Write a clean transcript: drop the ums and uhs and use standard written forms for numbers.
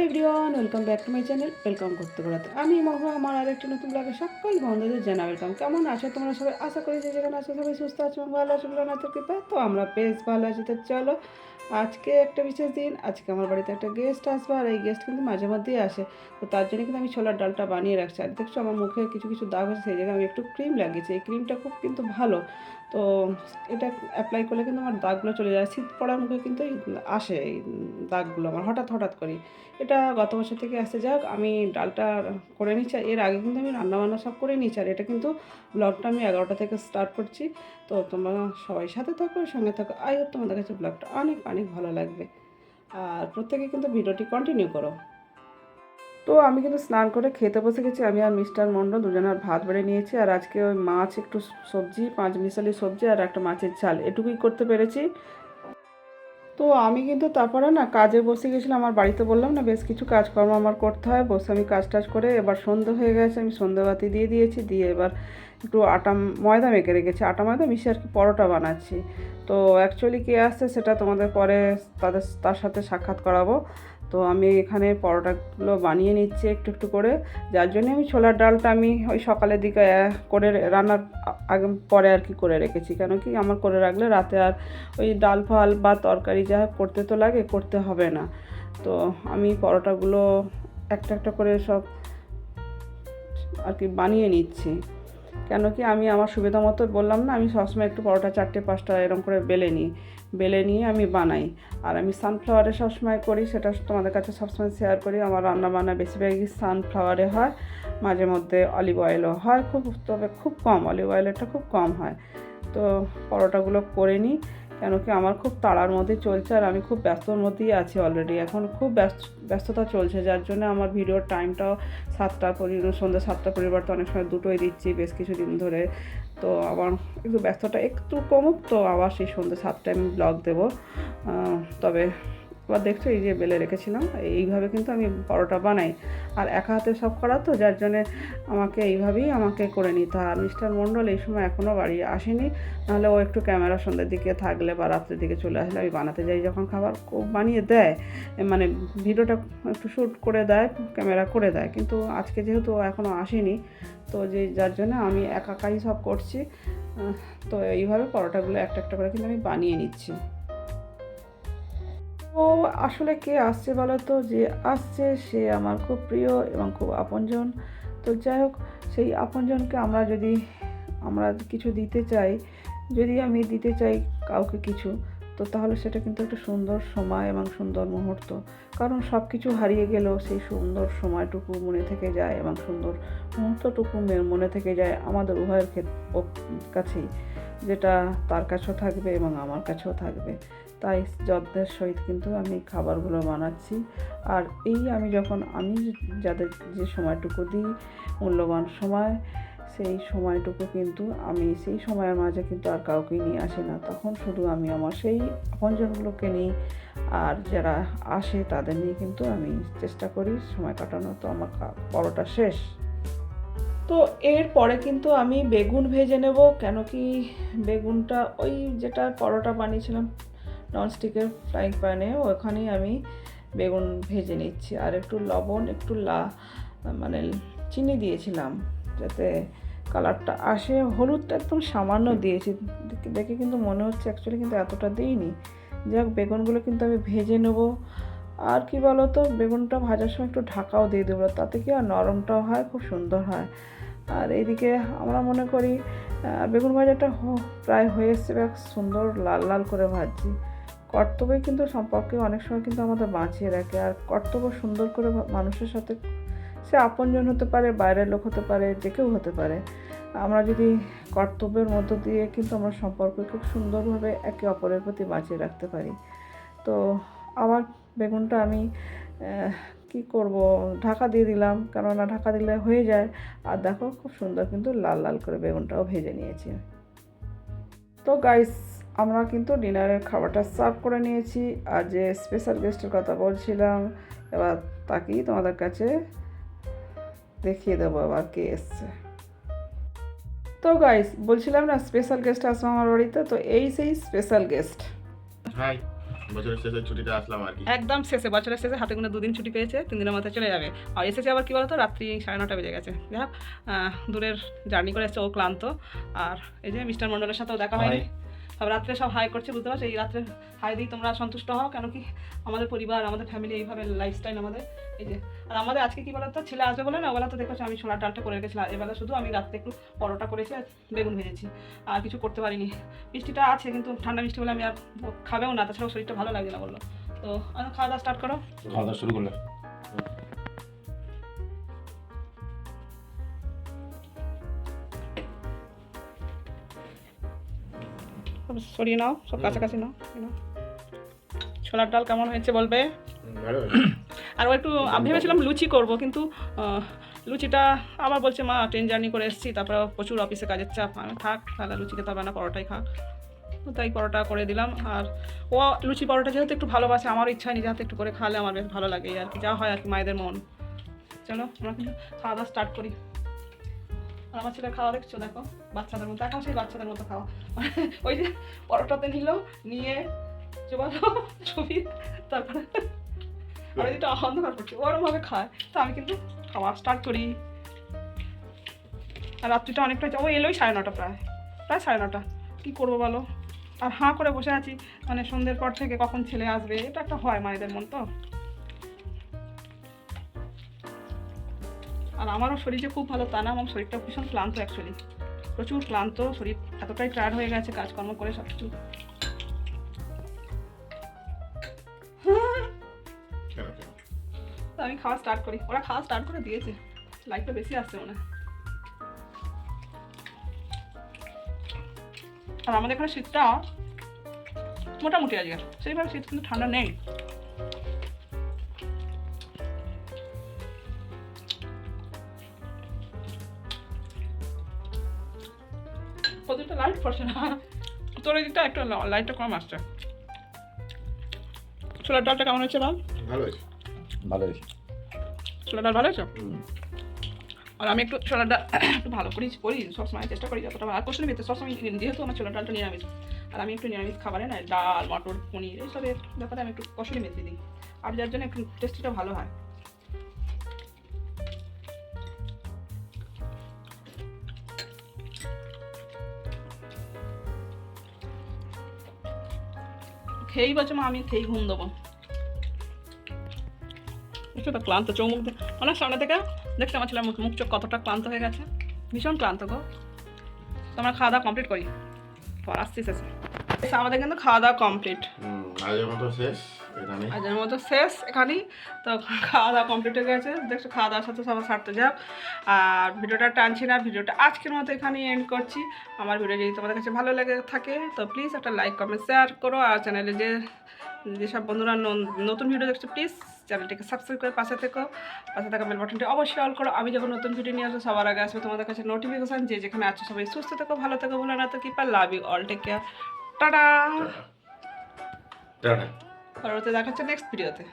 Everyone, welcome back to my channel. Welcome করতে করাতে আমি মহুয়া আমার আরেকটি নতুন ব্লগে সকল বন্ধুদের জানা ওয়েলকাম। কেমন আছো তোমরা সবাই? আশা করি যে যেখানে আছো সবাই সুস্থ আছো এবং ভালো আছো বলে নাথের কৃপা। তো আমরা বেশ ভালো আছি। তো চলো, আজকে একটা বিশেষ দিন। আজকে আমার বাড়িতে একটা গেস্ট আসবে, আর এই গেস্ট কিন্তু মাঝে মধ্যেই আসে। তো তার জন্য কিন্তু আমি ছোলার ডালটা বানিয়ে রাখছি। আর দেখছো আমার মুখে কিছু কিছু দাগ হচ্ছে, সেই জায়গায় আমি একটু ক্রিম লাগিয়েছি। এই ক্রিমটা খুব কিন্তু ভালো। তো এটা অ্যাপ্লাই করলে কিন্তু আমার দাগগুলো চলে যায়। শীত পড়া মুখে কিন্তু আসে এই দাগগুলো আমার হঠাৎ হঠাৎ করে। এটা গত বছর থেকে আসতে যাক, আমি ডালটা করে নিচ্ছি। এর আগে কিন্তু আমি রান্নাবান্না সব করে নিচ্ছি। আর এটা কিন্তু ব্লগটা আমি 11টা থেকে স্টার্ট করছি। তো তোমরা সবাই সাথে থাকো, সঙ্গে থাকো। আই হোপ তোমাদের কাছে ব্লগটা অনেক অনেক ভালো লাগবে। আর প্রত্যেকে কিন্তু ভিডিওটি কন্টিনিউ করো। তো আমি কিন্তু স্নান করে খেতে বসে গেছি। আমি আর মিস্টার মণ্ডল দুজনের ভাত বেড়ে নিয়েছি। আর আজকে ওই মাছ, একটু সবজি, 5 মিশালি সবজি আর একটা মাছের ঝাল, এটুকুই করতে পেরেছি। তো আমি কিন্তু তারপরে না কাজে বসে গেছিলাম। আমার বাড়িতে বললাম না, বেশ কিছু কাজকর্ম আমার করতে হয়। বসে আমি কাজ টাজ করে এবার সন্ধে হয়ে গেছে, আমি সন্ধেবাতি দিয়ে দিয়েছি। দিয়ে এবার একটু ময়দা মেখে রেখেছি, আটা ময়দা মিশিয়ে আর কি পরোটা বানাচ্ছি। তো অ্যাকচুয়ালি কে আসছে সেটা তোমাদের পরে তার সাথে সাক্ষাৎ করাবো। তো আমি এখানে পরোটাগুলো বানিয়ে নিচ্ছি একটু একটু করে। যার জন্য আমি ছোলার ডালটা আমি ওই সকালের দিকে করে রান্নার আগে পরে আর কি করে রেখেছি। কেন কি আমার করে রাখলে রাতে আর ওই ডাল ফাল বা তরকারি যা করতে তো লাগে, করতে হবে না। তো আমি পরোটাগুলো একটা একটা করে সব আর কি বানিয়ে নিচ্ছি। কেন কি আমি আমার সুবিধা মতো বললাম না, আমি সবসময় একটু পরোটা 4টে 5টা এরকম করে বেলে নিয়ে আমি বানাই। আর আমি সানফ্লাওয়ারে সবসময় করি, সেটা তোমাদের কাছে সবসময় শেয়ার করি। আমার রান্না বান্না বেশিরভাগই সানফ্লাওয়ারে হয়, মাঝে মধ্যে অলিভ অয়েলও হয়, তবে খুব কম, অলিভ অয়েলেরটা খুব কম হয়। তো পরোটাগুলো করে নিই। কেন কি আমার খুব তাড়ার মধ্যে চলছে, আর আমি খুব ব্যস্তর মধ্যেই আছি অলরেডি। এখন খুব ব্যস্ততা চলছে, যার জন্য আমার ভিডিওর টাইমটাও 7টার সন্ধ্যে 7টার পরিবর্তে অনেক সময় 2টোই দিচ্ছি বেশ কিছুদিন ধরে। তো আমার একটু ব্যস্ততা একটু কমুক, তো আবার সেই সন্ধ্যে 7টায় আমি ব্লগ দেবো। তবে এবার দেখছো এই যে বেলে রেখেছিলাম, এইভাবে কিন্তু আমি পরোটা বানাই। আর একা হাতে সব করা তো, যার জন্যে এইভাবেই আমাকে করে নিতে হয়। আর মিস্টার মণ্ডল এই সময় এখনও বাড়ি আসেনি, নাহলে ও একটু ক্যামেরা সন্ধ্যের দিকে থাকলে বা রাত্রের দিকে চলে আসলে আমি বানাতে যাই যখন খাবার, বানিয়ে দেয়, মানে ভিডিওটা একটু শ্যুট করে দেয়, ক্যামেরা করে দেয়। কিন্তু আজকে যেহেতু ও এখনও আসেনি, তো যার জন্য আমি একাই সব করছি। তো এইভাবে পরোটাগুলো একটা একটা করে কিন্তু আমি বানিয়ে নিচ্ছি। তো আসলে কে আসছে বলো তো? যে আসছে সে আমার খুব প্রিয় এবং খুব আপনজন। তো যাই হোক, সেই আপনজনকে আমরা কিছু দিতে চাই, যদি আমি দিতে চাই কাউকে কিছু, তো তাহলে সেটা কিন্তু একটা সুন্দর সময় এবং সুন্দর মুহূর্ত। কারণ সব কিছু হারিয়ে গেলেও সেই সুন্দর সময়টুকু মনে থেকে যায় এবং সুন্দর মুহূর্তটুকু মনে থেকে যায় আমাদের উভয়ের কাছেই, যেটা তার কাছেও থাকবে এবং আমার কাছেও থাকবে। তাই যত্নের সহিত কিন্তু আমি খাবারগুলো বানাচ্ছি। আর আমি যাদের যে সময়টুকু দিই, মূল্যবান সময়, সেই সময়টুকু কিন্তু আমি সেই সময়ের মাঝে কিন্তু আর কাউকে নিয়ে আসি না। তখন শুধু আমি আমার সেই আপনজনগুলোকে নিই, আর যারা আসে তাদের নিয়ে কিন্তু আমি চেষ্টা করি সময় কাটানো। তো আমার পরোটা শেষ। তো এরপরে কিন্তু আমি বেগুন ভেজে নেব। কেন কি বেগুনটা ওই যেটা পরোটা বানিয়েছিলাম ননস্টিকের ফ্রাইং প্যানে, ওখানেই আমি বেগুন ভেজে নিচ্ছি। আর একটু লবণ, একটু মানে চিনি দিয়েছিলাম যাতে কালারটা আসে। হলুদটা একদম সামান্য দিয়েছি, দেখে কিন্তু মনে হচ্ছে অ্যাকচুয়ালি কিন্তু এতটা দিইনি। যাক, বেগুনগুলো কিন্তু আমি ভেজে নেব। আর কি বলো তো, বেগুনটা ভাজার সময় একটু ঢাকাও দিয়ে দেবো, তাতে কি আর নরমটাও হয়, খুব সুন্দর হয়। আর এইদিকে আমরা মনে করি বেগুন ভাজাটা প্রায় হয়ে এসছে, বেশ সুন্দর লাল লাল করে ভাজছি। কর্তব্য কিন্তু সম্পর্কে অনেক সময় কিন্তু আমাদের বাঁচিয়ে রাখে। আর কর্তব্য সুন্দর করে মানুষের সাথে, সে আপনজন হতে পারে, বাইরের লোক হতে পারে, যে কেউ হতে পারে, আমরা যদি কর্তব্যের মধ্য দিয়ে কিন্তু আমরা সম্পর্ক খুব সুন্দরভাবে একে অপরের প্রতি বাঁচিয়ে রাখতে পারি। তো আবার বেগুনটা আমি কি করব, ঢাকা দিয়ে দিলাম, কেননা ঢাকা দিলে হয়ে যায়। আর দেখো খুব সুন্দর কিন্তু লাল লাল করে বেগুনটাও ভেজে নিয়েছি। তো গাইস, আমরা কিন্তু ডিনারের খাবারটা সার্ভ করে নিয়েছি। আর যে স্পেশাল গেস্টের কথা বলছিলাম, এবার তাকেই তোমাদের কাছে দেখিয়ে দেবো আবার কে এসছে। তো গাইস, বলছিলাম না স্পেশাল গেস্ট আসবে আমার বাড়িতে, তো এই সেই স্পেশাল গেস্ট। হাই। বছরের শেষে ছুটিতে আসলাম আর কি। একদম শেষে, বছরের শেষে হাতে গোনা 2 দিন ছুটি পেয়েছে, 3 দিনের মাথায় চলে যাবে। আর এসেছে আবার কী বলতো, রাত্রি 9:30 বেজে গেছে। যাই হোক, দূরের জার্নি করে এসছে, ও ক্লান্ত। আর এই যে মিস্টার মণ্ডলের সাথেও দেখা হয়নি, সব রাত্রে সব হাই করছে, বুঝতে পারছো? এই রাত্রে হাই দিই, তোমরা সন্তুষ্ট হও, কেন কি আমাদের পরিবার, আমাদের ফ্যামিলি এইভাবে লাইফস্টাইল আমাদের। এই যে, আর আমাদের আজকে কী বলতো, ছেলে আসবে বলে না, ওবেলা তো দেখেছো আমি ছোলার ডালটা করে রেখেছিলাম, এবেলা শুধু আমি রাত্রে একটু পরোটা করেছি আর বেগুন ভেজেছি, আর কিছু করতে পারিনি। মিষ্টিটা আছে, কিন্তু ঠান্ডা মিষ্টি বলে আমি আর খাবেও না, তাছাড়াও শরীরটা ভালো লাগছে না বললো। তো খাওয়া দাওয়া স্টার্ট করো। খাওয়া দাওয়া শুরু করলে? সরিয়ে নাও, সব কাছাকাছি নাও। ছোলার ডাল কেমন হয়েছে বলবে। ভালো হয়েছে। আর ও একটু ভেবেছিলাম লুচি করব, কিন্তু লুচিটা আবার বলছে মা ট্রেন জার্নি করে এসেছি, তারপরে প্রচুর অফিসে কাজের চাপ, আমি থাক তাহলে লুচি খেতে হবে না, পরোটাই খা। তো তাই পরোটা করে দিলাম। আর ও লুচি পরোটা যেহেতু একটু ভালোবাসে, আমারও ইচ্ছা নিজে হাতে একটু করে খাওয়ালে আমার বেশ ভালো লাগে আর কি, যা হয় আর কি মায়েদের মন। চলো আমরা কিন্তু খাওয়া দাওয়া স্টার্ট করি। আর আমার ছেলে খাওয়া দেখছো, দেখো বাচ্চাদের মতো, এখন সেই বাচ্চাদের মতো খাওয়া। ওই যে পরোটাতে নিল, নিয়ে চোবালো ছবি, তারপরে আর যেটা অন্ধকার করছে ওরমভাবে খায়। তো আমি কিন্তু খাওয়া স্টার্ট করি। আর রাত্রিটা অনেকটা, ও এলোই 9:30, প্রায় 9:30। কী করবো বলো, আর হাঁ করে বসে আছি, মানে সন্ধ্যের পর থেকে কখন ছেলে আসবে, এটা একটা হয় মায়েদের মন তো। আর আমারও শরীর যে খুব ভালো তা না, আমার শরীরটা ভীষণ ক্লান্ত, অ্যাকচুয়ালি প্রচুর ক্লান্ত শরীর, এতটাই টায়ার্ড হয়ে গেছে কাজকর্ম করে সব কিছু। তো আমি খাওয়া স্টার্ট করি, ওরা খাওয়া স্টার্ট করে দিয়েছে, লাইটটা বেশি আসছে মনে হয়। আর আমাদের এখানে শীতটা মোটামুটি আজকে, সেইভাবে শীত কিন্তু ঠান্ডা নেই। প্রতিটা লাইট পড়ছে না, তোর এই দিকটা একটু লাইটটা কম আসছে। ছোলার ডালটা কেমন হয়েছে বল? ভালো হয়েছে। ভালো হয়েছে। ছোলার ডাল ভালো হয়েছে। আর আমি একটু ছোলার ডাল একটু ভালো করি সবসময় চেষ্টা করি যতটা ভালো। আর কষুনি ভিতরে সবসময়, যেহেতু আমার ছোলার ডালটা নিরামিষ, আর আমি একটু নিরামিষ খাবারে না, ডাল মটর পনির এইসবের ব্যাপারে আমি একটু কষুনি মেথি দিই, আর যার জন্য একটু টেস্টিটা ভালো হয়। খেয়েই বলছে মা আমি খেয়েই ঘুম দেবো। বুঝছো তো, ক্লান্ত চৌমুখ অনেক সামনে থেকে দেখছি আমার ছেলের মুখ চোখ কতটা ক্লান্ত হয়ে গেছে, ভীষণ ক্লান্ত গো। তো আমরা খাওয়া দাওয়া কমপ্লিট করি, পর আসছি শেষে। আমাদের কিন্তু খাওয়া দাওয়া কমপ্লিট, আজের মতো শেষ এখানে। আজের মতো শেষ এখানেই। তো খাওয়া দাওয়া কমপ্লিট হয়ে গেছে, দেখছো খাওয়া দাওয়ার সাথে সবার সারতে যাক। আর ভিডিওটা টানছি না, ভিডিওটা আজকের মতো এখানেই এন্ড করছি। আমার ভিডিও যদি তোমাদের কাছে ভালো লেগে থাকে তো প্লিজ একটা লাইক কমেন্ট শেয়ার করো। আর চ্যানেলে যেসব বন্ধুরা নতুন ভিডিও দেখছো প্লিজ চ্যানেলটিকে সাবস্ক্রাইব করে পাশে থাকা বেল বাটনটি অবশ্যই অল করো। আমি যখন নতুন ভিডিও নিয়ে আসবো সবার আগে আসবে তোমাদের কাছে নোটিফিকেশান। যে যেখানে আছো সবাই সুস্থ থেকো, ভালো থেকো, ভুলে না তো keeper, love you all, take care, tata. Tata. পরবর্তী দেখা হচ্ছে নেক্সট ভিডিওতে।